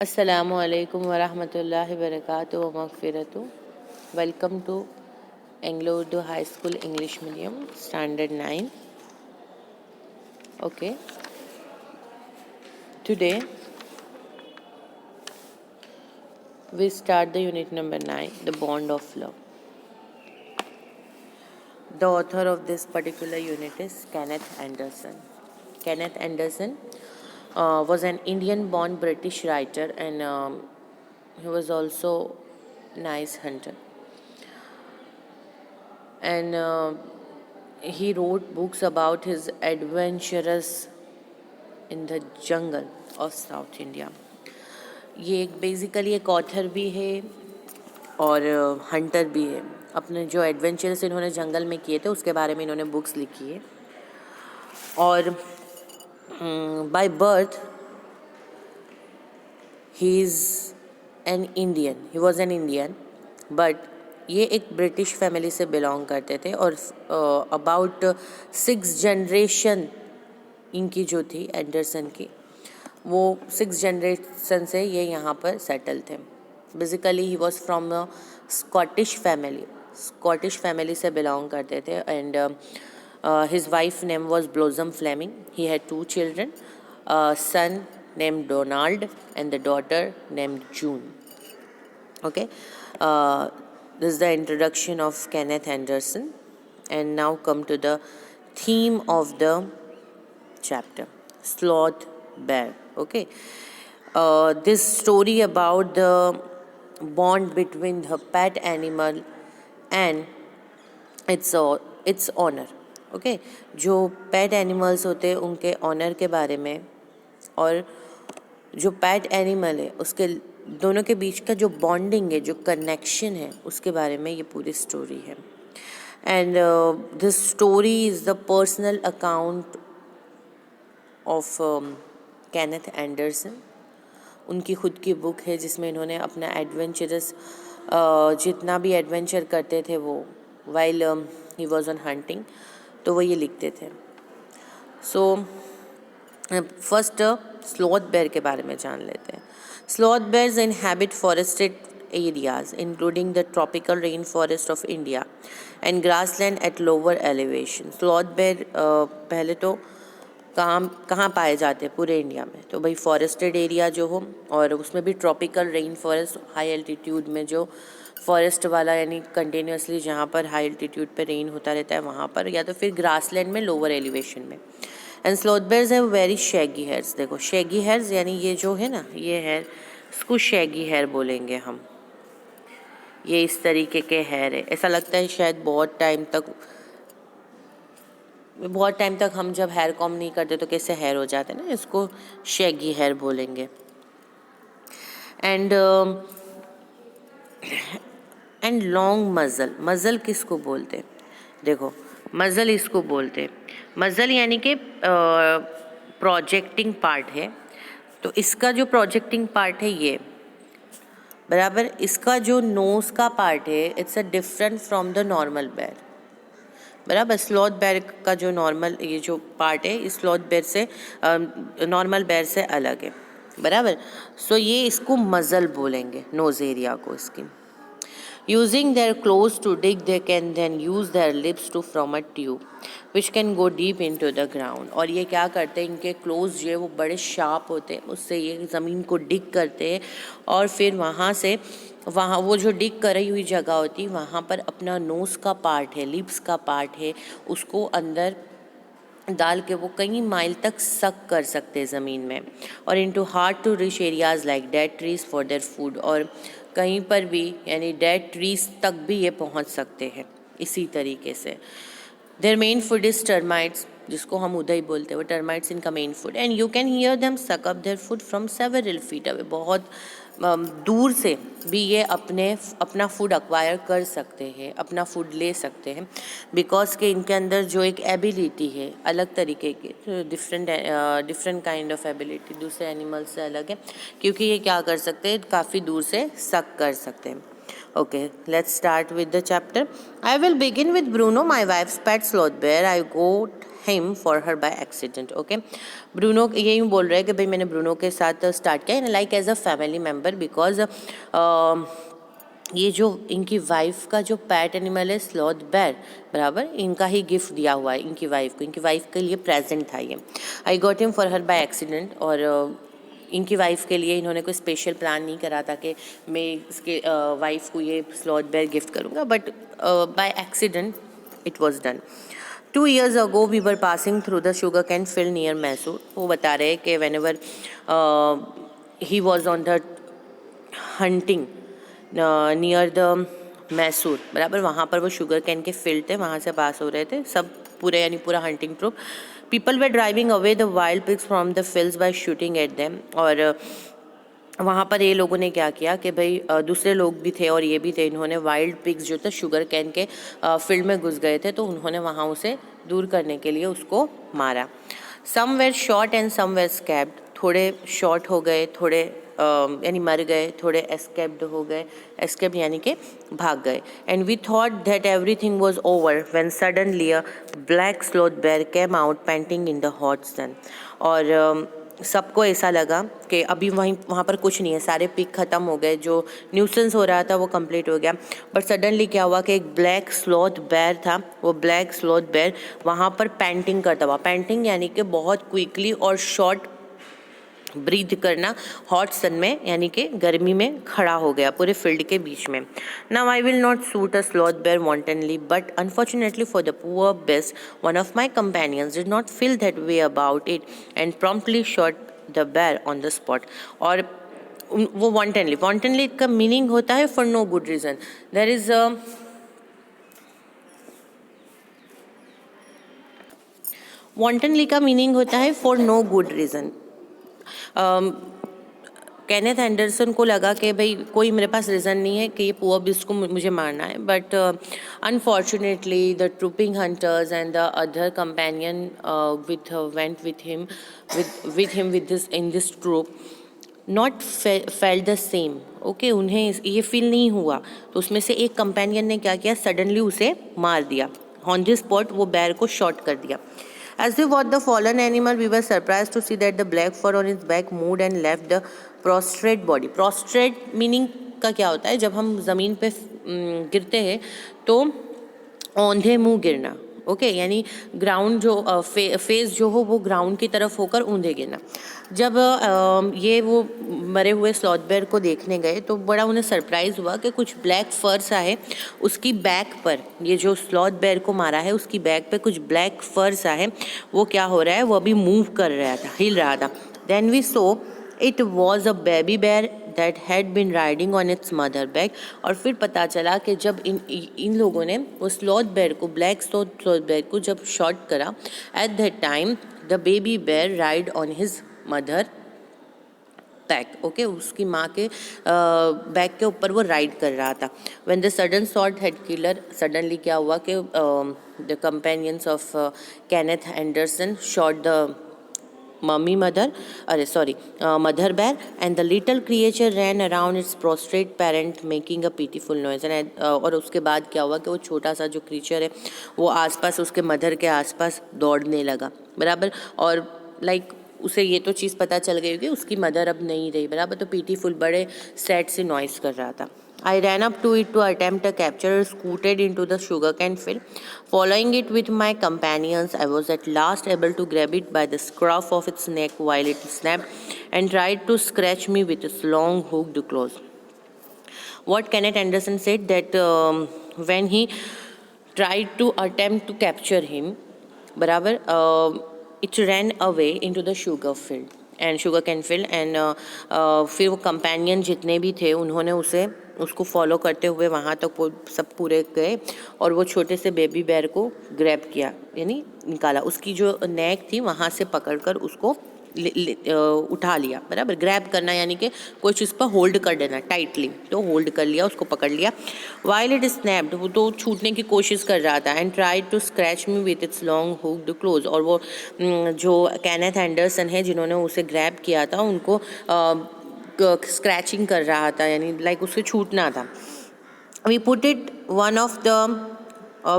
अस्सलामु अलैकुम वरहमतुल्लाहि वबरकातुहू व मग़फ़िरतुहू। Welcome to Anglo Urdu high school English medium standard 9. Okay, today we start the unit number 9, the bond of love. The author of this particular unit is Kenneth Anderson. Kenneth Anderson was an Indian-born British writer, and he was also nice hunter. And he wrote books about his adventures in the jungle of South India. ये एक basically एक author भी है और Hunter भी है. अपने जो एडवेंचर्स इन्होंने जंगल में किए थे उसके बारे में इन्होंने बुक्स लिखी है. और by birth he is an Indian, he was an Indian, but ये एक ब्रिटिश फैमिली से बिलोंग करते थे. और अबाउट 6 जनरेशन इनकी जो थी एंडरसन की, वो 6 जनरेशन से ये यहाँ पर सेटल थे. Basically he was from a Scottish family से बिलोंग करते थे. And his wife name was Blossom Fleming. He had 2 children, son named Donald and the daughter named June. Okay, this is the introduction of Kenneth Anderson, and now come to the theme of the chapter, sloth bear. Okay, this story about the bond between the pet animal and its owner. Okay, जो pet animals होते हैं उनके honour के बारे में, और जो pet animal है उसके दोनों के बीच का जो बॉन्डिंग है, जो कनेक्शन है, उसके बारे में ये पूरी स्टोरी है. And this story is the personal account of Kenneth Anderson. उनकी खुद की बुक है जिसमें इन्होंने अपना एडवेंचरस जितना भी एडवेंचर करते थे वो while he was on hunting, तो वो ये लिखते थे. सो फर्स्ट स्लॉथ बेयर के बारे में जान लेते हैं. Sloth bears inhabit forested areas including the tropical rain forest of India and grassland at lower elevation. Sloth bear पहले तो कहाँ पाए जाते हैं पूरे इंडिया में, तो भाई फॉरेस्टेड एरिया जो हो, और उसमें भी tropical rain forest, high altitude में जो फॉरेस्ट वाला, यानी कंटिन्यूसली जहाँ पर हाई एल्टीट्यूड पे रेन होता रहता है वहाँ पर, या तो फिर ग्रासलैंड में लोअर एलिवेशन में. And sloth bears have very shaggy hairs. देखो शैगी हेयर्स यानी ये जो है ना, ये हेयर, इसको शैगी हेयर बोलेंगे हम. ये इस तरीके के हेयर है. ऐसा लगता है शायद बहुत टाइम तक हम जब हेयर कॉम नहीं करते तो कैसे हेयर हो जाते हैं ना, इसको शैगी हेयर बोलेंगे. एंड लॉन्ग मज़ल किसको बोलते हैं? देखो मज़ल इसको बोलते हैं. मज़ल यानी कि प्रोजेक्टिंग पार्ट है. तो इसका जो प्रोजेक्टिंग पार्ट है ये बराबर, इसका जो नोज़ का पार्ट है it's a different from the normal bear. बराबर, स्लॉथ बेयर का जो नॉर्मल ये जो पार्ट है इस स्लॉथ बेयर से नॉर्मल बेयर से अलग है. बराबर. सो ये इसको मज़ल बोलेंगे, नोज़ एरिया को इसकी. Using their claws to dig, they can then use their lips to form a tube, which can go deep into the ground. और ये क्या करते हैं, इनके क्लोज जो है वो बड़े शार्प होते हैं, उससे ये ज़मीन को डिग करते हैं, और फिर वहाँ वो जो डिग करी हुई जगह होती है वहाँ पर अपना नोज़ का पार्ट है, लिप्स का पार्ट है, उसको अंदर डाल के वो कई माइल तक सक कर सकते हैं ज़मीन में. और into hard to reach areas like dead trees for their food. और कहीं पर भी यानी डेड ट्रीज तक भी ये पहुंच सकते हैं इसी तरीके से. Their main food is termites, जिसको हम उदय बोलते हैं, वो टर्माइट्स इनका main food. And you can hear them suck up their food from several feet away. बहुत दूर से भी ये अपना फूड अक्वायर कर सकते हैं, अपना फूड ले सकते हैं, बिकॉज के इनके अंदर जो एक एबिलिटी है अलग तरीके की, डिफरेंट काइंड ऑफ एबिलिटी दूसरे एनिमल्स से अलग है, क्योंकि ये क्या कर सकते हैं, काफ़ी दूर से सक कर सकते हैं. Okay, let's start with the chapter. I will begin with Bruno, my wife's pet sloth bear. I got him for her by accident. Okay, Bruno यही बोल रहा है कि भाई मैंने ब्रूनो के साथ स्टार्ट किया like as a family member because ये जो इनकी वाइफ का जो पैट एनिमल है स्लॉथ बेयर, बराबर इनका ही गिफ्ट दिया हुआ है इनकी वाइफ के लिए प्रेजेंट था ये. I got him for her by accident. और इनकी वाइफ के लिए इन्होंने कोई स्पेशल प्लान नहीं करा था कि मैं इसके वाइफ को ये स्लॉथ बेयर गिफ्ट करूँगा, but by accident it was done. 2 years ago we were passing through the sugarcane field near Mysore. वो बता रहे हैं कि whenever he was on the hunting near the Mysore, बराबर वहाँ पर वो शुगर कैन के फील्ड थे, वहाँ से पास हो रहे थे सब पूरे यानी पूरा hunting troop. People were driving away the wild pigs from the fields by shooting at them. और वहाँ पर ये लोगों ने क्या किया कि भाई दूसरे लोग भी थे और ये भी थे, इन्होंने वाइल्ड पिग्स जो थे शुगर कैन के फील्ड में घुस गए थे तो उन्होंने वहाँ उसे दूर करने के लिए उसको मारा. Some were shot and some were escaped. थोड़े शॉट हो गए, थोड़े यानी मर गए, थोड़े एस्केप्ड हो गए, एस्केप यानी कि भाग गए. And we thought that everything was over when suddenly a black sloth bear came out panting in the hot sun. और सबको ऐसा लगा कि अभी वहाँ पर कुछ नहीं है, सारे पिक ख़त्म हो गए, जो न्यूसेंस हो रहा था वो कंप्लीट हो गया. बट सडनली क्या हुआ कि एक ब्लैक स्लॉथ बेयर था, वो ब्लैक स्लॉथ बेयर वहाँ पर पैंटिंग करता हुआ, पैंटिंग यानी कि बहुत क्विकली और शॉर्ट ब्रीथ करना हॉट सन में यानी कि गर्मी में खड़ा हो गया पूरे फील्ड के बीच में. Now I will not shoot a sloth bear wantonly but unfortunately for the poor beast one of my companions did not feel that way about it and promptly shot the bear on the spot. और वो wantonly का meaning होता है for no good reason. There is wantonly का meaning होता है for no good reason. Kenneth Anderson को लगा कि भाई कोई मेरे पास रीज़न नहीं है कि ये पुअर बीस्ट को मुझे मारना है, but unfortunately the trooping hunters and the other companion went with him in this troop not felt the same. Okay, उन्हें ये फील नहीं हुआ तो उसमें से एक कंपेनियन ने क्या किया, सडनली उसे मार दिया ऑन दिस स्पॉट, वो बेयर को शॉट कर दिया. As we watched the fallen animal, we were surprised to see that the black fur on its back moved and left the prostrate body. Prostrate meaning का क्या होता है, जब हम ज़मीन पे गिरते हैं तो औंधे मुंह गिरना. ओके, यानी ग्राउंड जो फेस जो हो वो ग्राउंड की तरफ होकर ऊंधे गिरना. जब ये वो मरे हुए स्लॉथ बेयर को देखने गए तो बड़ा उन्हें सरप्राइज़ हुआ कि कुछ ब्लैक फर्स आए उसकी बैक पर. ये जो स्लॉथ बेयर को मारा है उसकी बैक पे कुछ ब्लैक फर्स आए, वो क्या हो रहा है, वो अभी मूव कर रहा था, हिल रहा था. Then we saw it was a baby bear that had been riding on its mother back. और फिर पता चला कि जब इन लोगों ने वो स्लॉथ बेयर को, ब्लैक स्लॉथ बेयर को जब शॉट करा, at that time the baby bear ride on his mother back. Okay, उसकी माँ के बैक के ऊपर वो राइड कर रहा था. When the sudden shot head killer, suddenly क्या हुआ कि the companions of Kenneth Anderson shot the mother bear and the little creature ran around its prostrate parent making a pitiful noise. And और उसके बाद क्या हुआ कि वो छोटा सा जो क्रीचर है वो आसपास उसके मदर के आसपास दौड़ने लगा, बराबर. और लाइक उसे ये तो चीज़ पता चल गई कि उसकी मदर अब नहीं रही, बराबर, तो पीटीफुल बड़े सैड से नॉइस कर रहा था. I ran up to it to attempt a capture, scooted into the sugarcane field. Following it with my companions, I was at last able to grab it by the scruff of its neck while it snapped and tried to scratch me with its long hooked claws. What Kenneth Anderson said that when he tried to attempt to capture him, बराबर, it ran away into the sugar cane field and फिर वो companion जितने भी थे उन्होंने उसको follow करते हुए वहाँ तक वो सब पूरे गए और वो छोटे से बेबी बेयर को ग्रैब किया, यानी निकाला, उसकी जो नेक थी वहाँ से पकड़कर उसको उठा लिया, बराबर. ग्रैब करना यानी कि कोई चीज़ पर होल्ड कर देना टाइटली, तो होल्ड कर लिया, उसको पकड़ लिया. वाइल इट स्नैप्ड, वो तो छूटने की कोशिश कर रहा था. And tried to scratch me with its long hooked claws. और वो जो केनेथ एंडरसन है जिन्होंने उसे ग्रैब किया था उनको स्क्रैचिंग कर रहा था, यानी लाइक उससे छूटना था. We put it one of the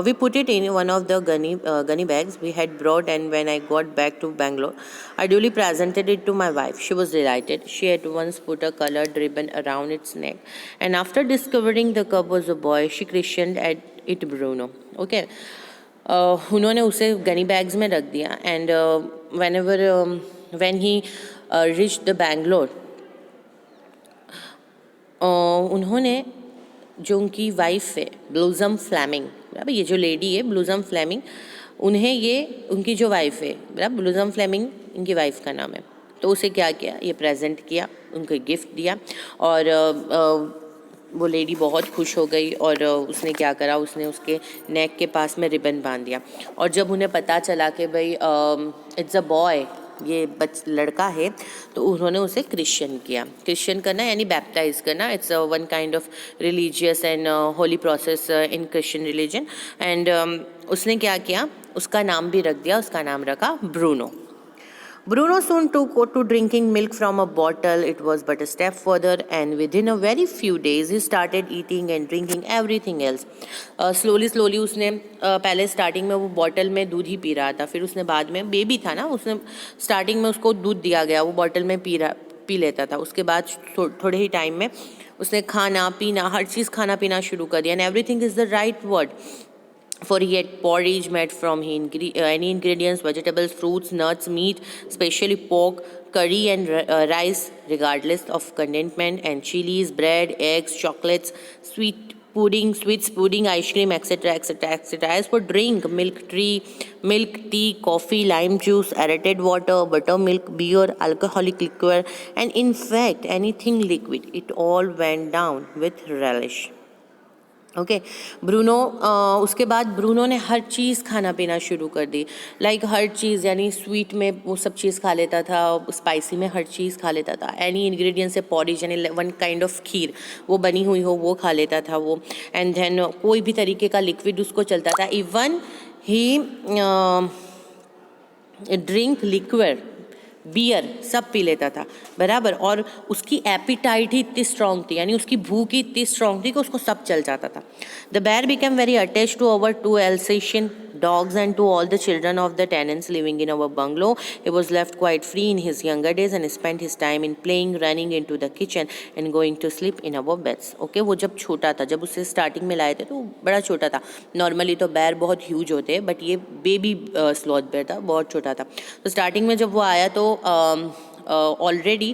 We put it in one of the gunny bags we had brought, and when I got back to Bangalore, I duly presented it to my wife. She was delighted. She at once put a colored ribbon around its neck, and after discovering the cub was a boy, she christened it Bruno. Okay. उन्होंने उसे Ghani bags में रख दिया, and when he reached the Bangalore, उन्होंने जो उनकी wife है ब्लूजम Fleming, बराबर, ये जो लेडी है ब्लूजम फ्लेमिंग, उन्हें ये उनकी जो वाइफ है, बराबर, ब्लूजम फ्लेमिंग इनकी वाइफ का नाम है, तो उसे क्या किया, ये प्रेजेंट किया, उनको गिफ्ट दिया, और वो लेडी बहुत खुश हो गई, और उसने क्या करा, उसने उसके नेक के पास में रिबन बांध दिया, और जब उन्हें पता चला कि भाई इट्स अ बॉय, ये लड़का है, तो उन्होंने उसे क्रिश्चियन किया. क्रिश्चियन करना यानी बैप्टाइज करना. It's one kind of religious and Holi process in Christian religion. And उसने क्या किया, उसका नाम भी रख दिया, उसका नाम रखा Bruno. Bruno soon took to drinking milk from a bottle. It was but a step further, and within a very few days he started eating and drinking everything else. Slowly उसने पहले स्टार्टिंग में वो bottle में दूध ही P रहा था, फिर उसने बाद में, बेबी था ना, उसने स्टार्टिंग में उसको दूध दिया गया, वो बॉटल में पी लेता था. उसके बाद थोड़े ही टाइम में उसने खाना पीना, हर चीज़ खाना पीना शुरू कर दिया. And everything is the right word, for he had porridge made from any ingredients, vegetables, fruits, nuts, meat, especially pork, curry and rice, regardless of contentment, and chilies, bread, eggs, chocolates, sweets, pudding, ice cream, etc., etc., etc. As for drink, milk, tea, coffee, lime juice, aerated water, buttermilk, beer, alcoholic liquor, and in fact anything liquid, it all went down with relish. Okay. Bruno, उसके बाद Bruno ने हर चीज़ खाना पीना शुरू कर दी, like हर चीज़, यानी sweet में वो सब चीज़ खा लेता था, स्पाइसी में हर चीज़ खा लेता था, एनी इंग्रेडिएंट से पॉरिज यानी वन काइंड ऑफ खीर वो बनी हुई हो वो खा लेता था वो. एंड देन कोई भी तरीके का लिक्विड उसको चलता था. Even he drink liquid, beer, सब पी लेता था, बराबर. और उसकी एपिटाइट ही इतनी स्ट्रांग थी, यानी उसकी भूख ही इतनी स्ट्रांग थी कि उसको सब चल जाता था. The bear became very attached to our 2 Alsatian dogs and to all the children of the tenants living in our bungalow. He was left quite free in his younger days and spent his time in playing, running into the kitchen and going to sleep in our beds. Okay, वो जब छोटा था, जब उसे starting में लाए थे तो बड़ा छोटा था. नॉर्मली तो बेयर बहुत ह्यूज होते हैं, बट ये बेबी स्लॉथ बेयर था, बहुत छोटा था. तो स्टार्टिंग में जब वो आया तो ऑलरेडी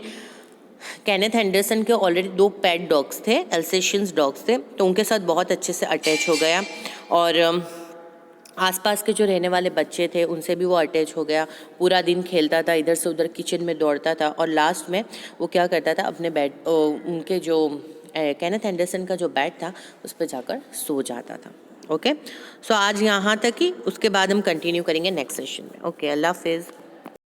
केनेथ एंडरसन के ऑलरेडी 2 पेट डॉग्स थे, एल्सेशियंस डॉग्स थे, तो उनके साथ बहुत अच्छे से अटैच हो गया. और आसपास के जो रहने वाले बच्चे थे उनसे भी वो अटैच हो गया. पूरा दिन खेलता था, इधर से उधर किचन में दौड़ता था, और लास्ट में वो क्या करता था, अपने बेड, उनके जो केनेथ एंडरसन का जो बेड था उस पर जाकर सो जाता था. ओके, सो आज यहाँ तक ही, उसके बाद हम कंटिन्यू करेंगे नेक्स्ट सेशन में. ओके, अल्लाह हाफिज़.